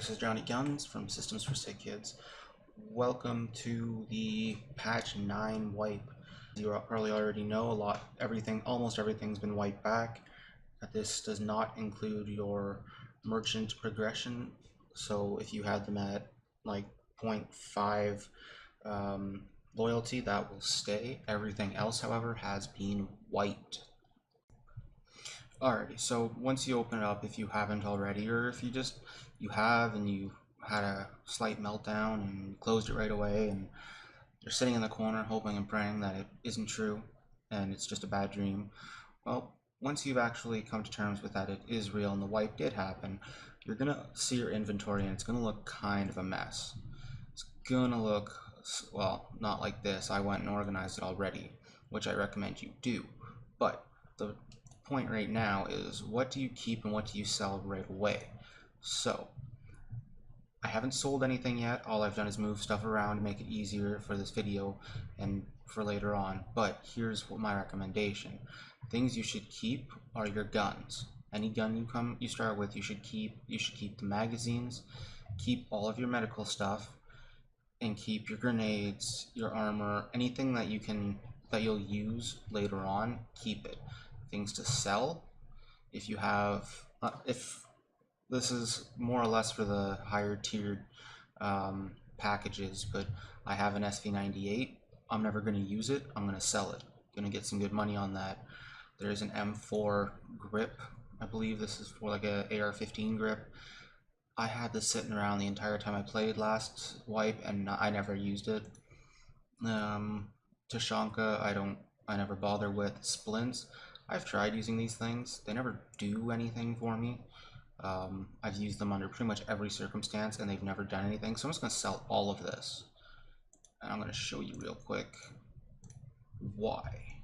This is Johnny Guns from Systems for Sick Kids. Welcome to the patch 9 wipe. You probably already know almost everything's been wiped back. This does not include your merchant progression. So if you had them at like 0.5 loyalty, that will stay. Everything else, however, has been wiped. Alrighty, so once you open it up, if you haven't already, or if you have and you had a slight meltdown and closed it right away and you're sitting in the corner hoping and praying that it isn't true and it's just a bad dream, well, once you've actually come to terms with that it is real and the wipe did happen, you're gonna see your inventory and it's gonna look kind of a mess. It's gonna look, well, not like this. I went and organized it already, which I recommend you do, but the point right now is what do you keep and what do you sell right away. So I haven't sold anything yet. All I've done is move stuff around to make it easier for this video and for later on, but here's what my recommendation. Things you should keep are your guns. Any gun you start with, you should keep the magazines, keep all of your medical stuff, and keep your grenades, your armor, anything that you'll use later on, keep it. Things to sell, if you have, if this is more or less for the higher tiered packages, but I have an SV98. I'm never going to use it. I'm going to sell it. Going to get some good money on that. There's an M4 grip. I believe this is for like a AR-15 grip. I had this sitting around the entire time I played last wipe, and I never used it. Tushonka, I never bother with. Splints, I've tried using these things. They never do anything for me. I've used them under pretty much every circumstance and they've never done anything. So I'm just going to sell all of this. And I'm going to show you real quick why.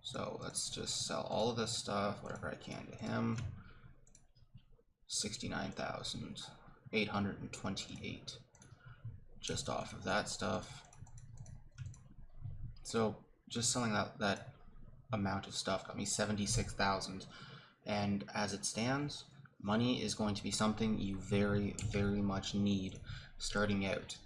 So let's just sell all of this stuff, whatever I can to him. 69,828 just off of that stuff. So just selling that amount of stuff got me 76,000. And as it stands, money is going to be something you very, very much need starting out.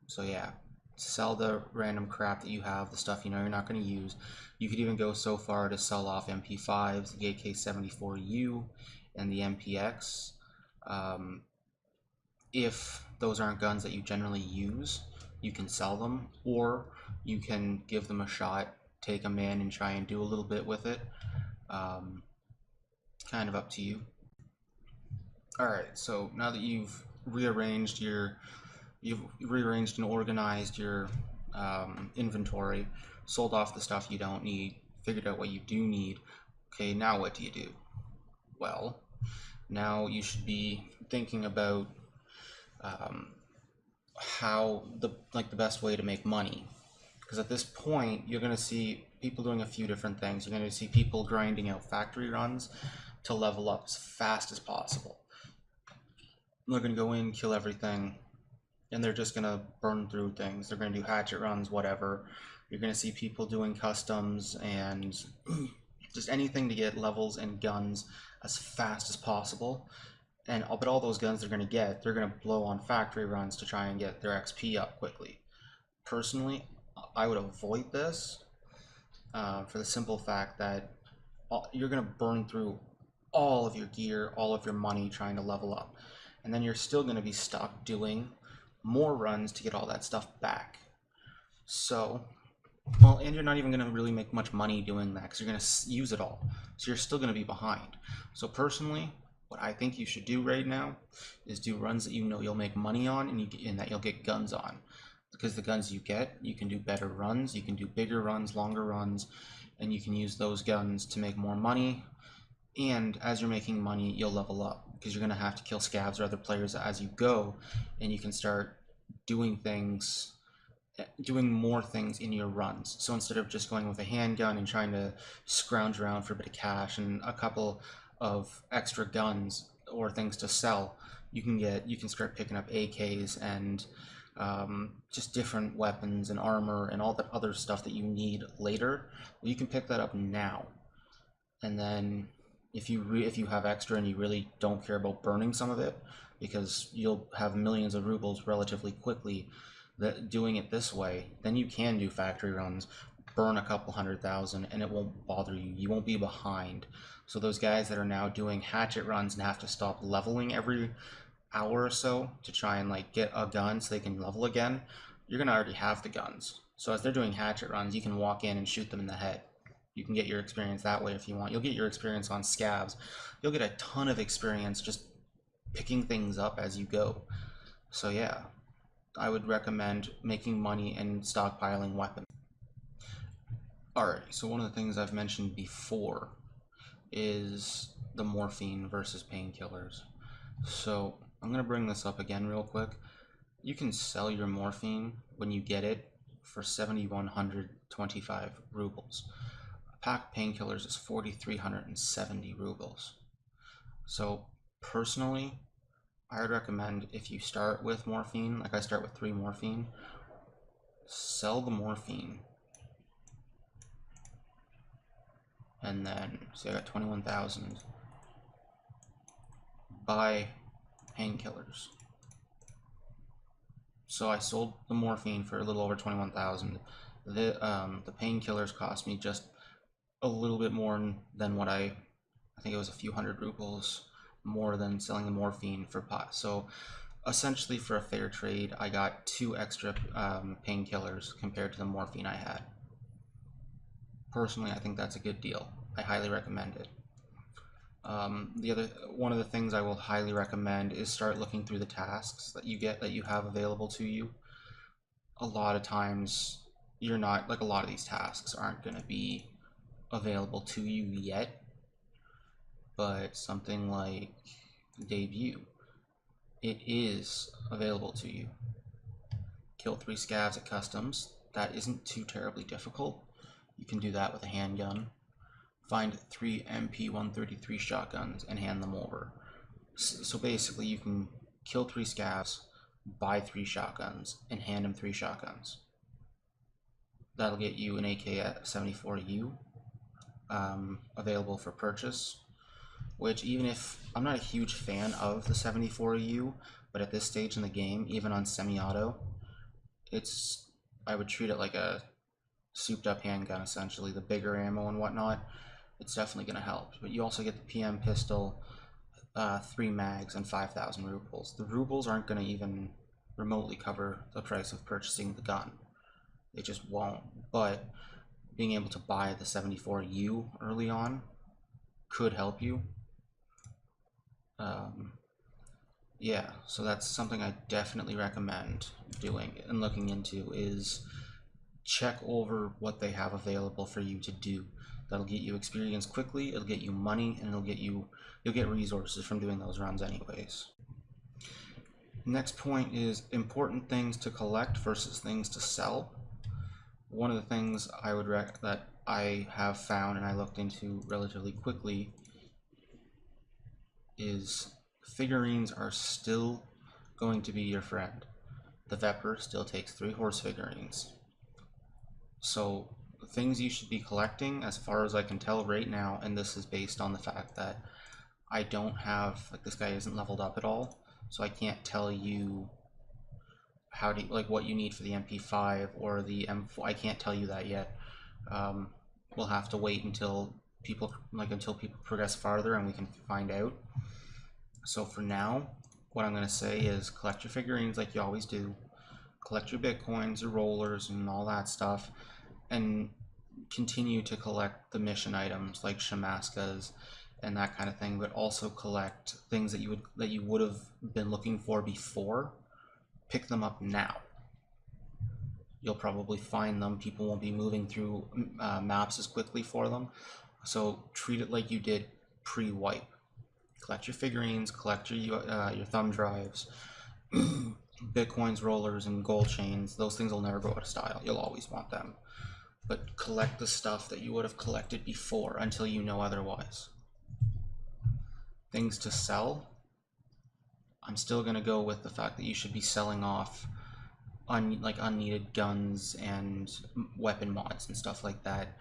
So yeah, sell the random crap that you have, the stuff you know you're not going to use. You could even go so far to sell off MP5s, the AK-74U, and the MPX. If those aren't guns that you generally use, you can sell them, or you can give them a shot, take them in and try and do a little bit with it. Kind of up to you. Alright, so now that you've rearranged and organized your inventory, sold off the stuff you don't need, figured out what you do need, okay, now what do you do? Well, now you should be thinking about how the best way to make money. Because at this point, you're going to see people doing a few different things. You're going to see people grinding out factory runs to level up as fast as possible. They're going to go in, kill everything, and they're just going to burn through things. They're going to do hatchet runs, whatever. You're going to see people doing customs and just anything to get levels and guns as fast as possible. But all those guns they're going to blow on factory runs to try and get their XP up quickly. Personally, I would avoid this for the simple fact that you're going to burn through all of your gear, all of your money trying to level up. And then you're still going to be stuck doing more runs to get all that stuff back. So, well, and you're not even going to really make much money doing that because you're going to use it all. So you're still going to be behind. So personally, what I think you should do right now is do runs that you know you'll make money on and that you'll get guns on. Because the guns you get, you can do better runs, you can do bigger runs, longer runs, and you can use those guns to make more money. And as you're making money, you'll level up because you're going to have to kill scavs or other players as you go, and you can start doing more things in your runs. So instead of just going with a handgun and trying to scrounge around for a bit of cash and a couple of extra guns or things to sell, you can start picking up AKs and just different weapons and armor and all that other stuff that you need later. Well, you can pick that up now, and then if you have extra and you really don't care about burning some of it, because you'll have millions of rubles relatively quickly, that doing it this way, then you can do factory runs, burn a couple 100,000, and it won't bother you. You won't be behind. So those guys that are now doing hatchet runs and have to stop leveling every hour or so to try and like get a gun so they can level again, you're gonna already have the guns. So as they're doing hatchet runs, you can walk in and shoot them in the head. You can get your experience that way if you want. You'll get your experience on scavs. You'll get a ton of experience just picking things up as you go. So yeah, I would recommend making money and stockpiling weapons. Alright, so one of the things I've mentioned before is the morphine versus painkillers. So I'm going to bring this up again real quick. You can sell your morphine when you get it for 7,125 rubles. A pack of painkillers is 4,370 rubles. So personally, I would recommend if you start with morphine, like I start with 3 morphine, sell the morphine. And then, see, I got 21,000. Buy painkillers. So I sold the morphine for a little over 21,000. The painkillers cost me just a little bit more than what I think it was a few hundred rubles more than selling the morphine for pot. So essentially, for a fair trade, I got 2 extra painkillers compared to the morphine I had. Personally, I think that's a good deal. I highly recommend it. One of the things I will highly recommend is start looking through the tasks that you have available to you. A lot of times, you're not, like, a lot of these tasks aren't going to be available to you yet, but something like debut, it is available to you. Kill 3 scavs at customs. That isn't too terribly difficult. You can do that with a handgun. Find 3 MP133 shotguns and hand them over. So basically, you can kill 3 scavs, buy 3 shotguns, and hand them 3 shotguns. That'll get you an AK-74U available for purchase, which, even if I'm not a huge fan of the 74U, but at this stage in the game, even on semi-auto, I would treat it like a souped up handgun, essentially. The bigger ammo and whatnot, it's definitely going to help. But you also get the PM pistol, 3 mags, and 5,000 rubles. The rubles aren't going to even remotely cover the price of purchasing the gun. They just won't. But being able to buy the 74U early on could help you. Yeah, so that's something I definitely recommend doing and looking into, is check over what they have available for you to do. That'll get you experience quickly, it'll get you money, and you'll get resources from doing those runs anyways. Next point is important things to collect versus things to sell. One of the things that I have found and I looked into relatively quickly is figurines are still going to be your friend. The Vepr still takes 3 horse figurines. So things you should be collecting, as far as I can tell right now, and this is based on the fact that I don't have, like, this guy isn't leveled up at all, so I can't tell you what you need for the MP5 or the M4. I can't tell you that yet. We'll have to wait until people progress farther and we can find out. So for now, what I'm going to say is collect your figurines like you always do. Collect your bitcoins, your rollers, and all that stuff, and continue to collect the mission items like Shamaskas and that kind of thing, but also collect things that you would have been looking for before. Pick them up now. You'll probably find them. People won't be moving through maps as quickly for them, so treat it like you did pre-wipe. Collect your figurines, collect your thumb drives, bitcoins, rollers, and gold chains. Those things will never go out of style. You'll always want them. But collect the stuff that you would have collected before until you know otherwise. Things to sell. I'm still going to go with the fact that you should be selling off unneeded guns and weapon mods and stuff like that.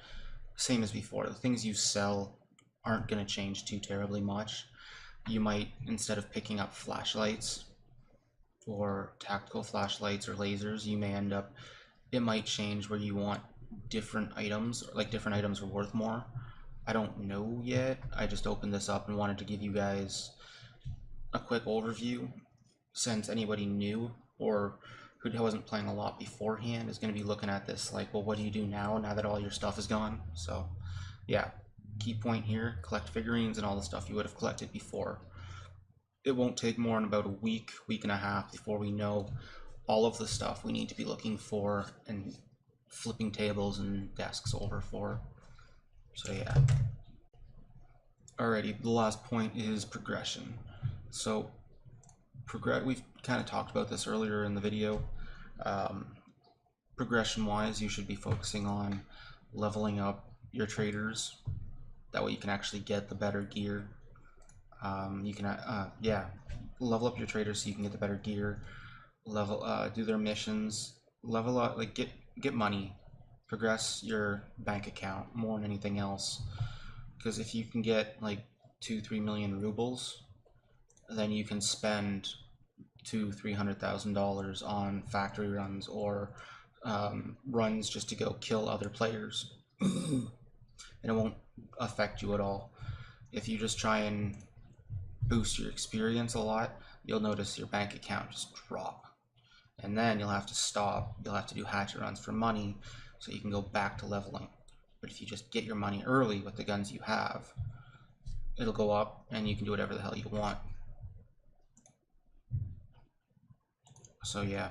Same as before. The things you sell aren't going to change too terribly much. You might, instead of picking up flashlights or tactical flashlights or lasers, you may end up, it might change where you want different items, like different items are worth more. I don't know yet. I just opened this up and wanted to give you guys a quick overview, since anybody new or who wasn't playing a lot beforehand is going to be looking at this like, well, what do you do now that all your stuff is gone? So yeah, key point here, collect figurines and all the stuff you would have collected before. It won't take more than about a week and a half before we know all of the stuff we need to be looking for and flipping tables and desks over for. So yeah. Alrighty, the last point is progression. So we've kind of talked about this earlier in the video. Progression wise, you should be focusing on leveling up your traders. That way you can actually get the better gear. You can level up your traders so you can get the better gear, do their missions, level up, like get money, progress your bank account more than anything else. Because if you can get like 2-3 million rubles, then you can spend $200,000-300,000 on factory runs or runs just to go kill other players, and it won't affect you at all. If you just try and boost your experience a lot, you'll notice your bank account just drop, and then you'll have to stop. You'll have to do hatchet runs for money so you can go back to leveling. But if you just get your money early with the guns you have, it'll go up and you can do whatever the hell you want. So yeah,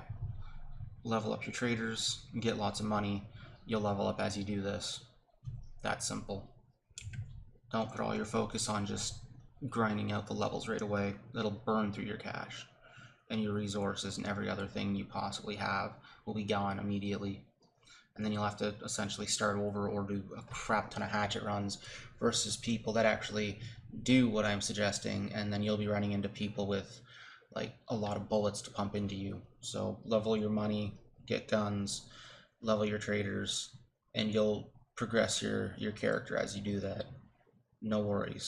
level up your traders, get lots of money. You'll level up as you do this. That simple. Don't put all your focus on just grinding out the levels right away. It'll burn through your cash, and your resources and every other thing you possibly have will be gone immediately. And then you'll have to essentially start over or do a crap ton of hatchet runs versus people that actually do what I'm suggesting, and then you'll be running into people with like a lot of bullets to pump into you. So level your money, get guns, level your traders, and you'll progress your character as you do that. No worries.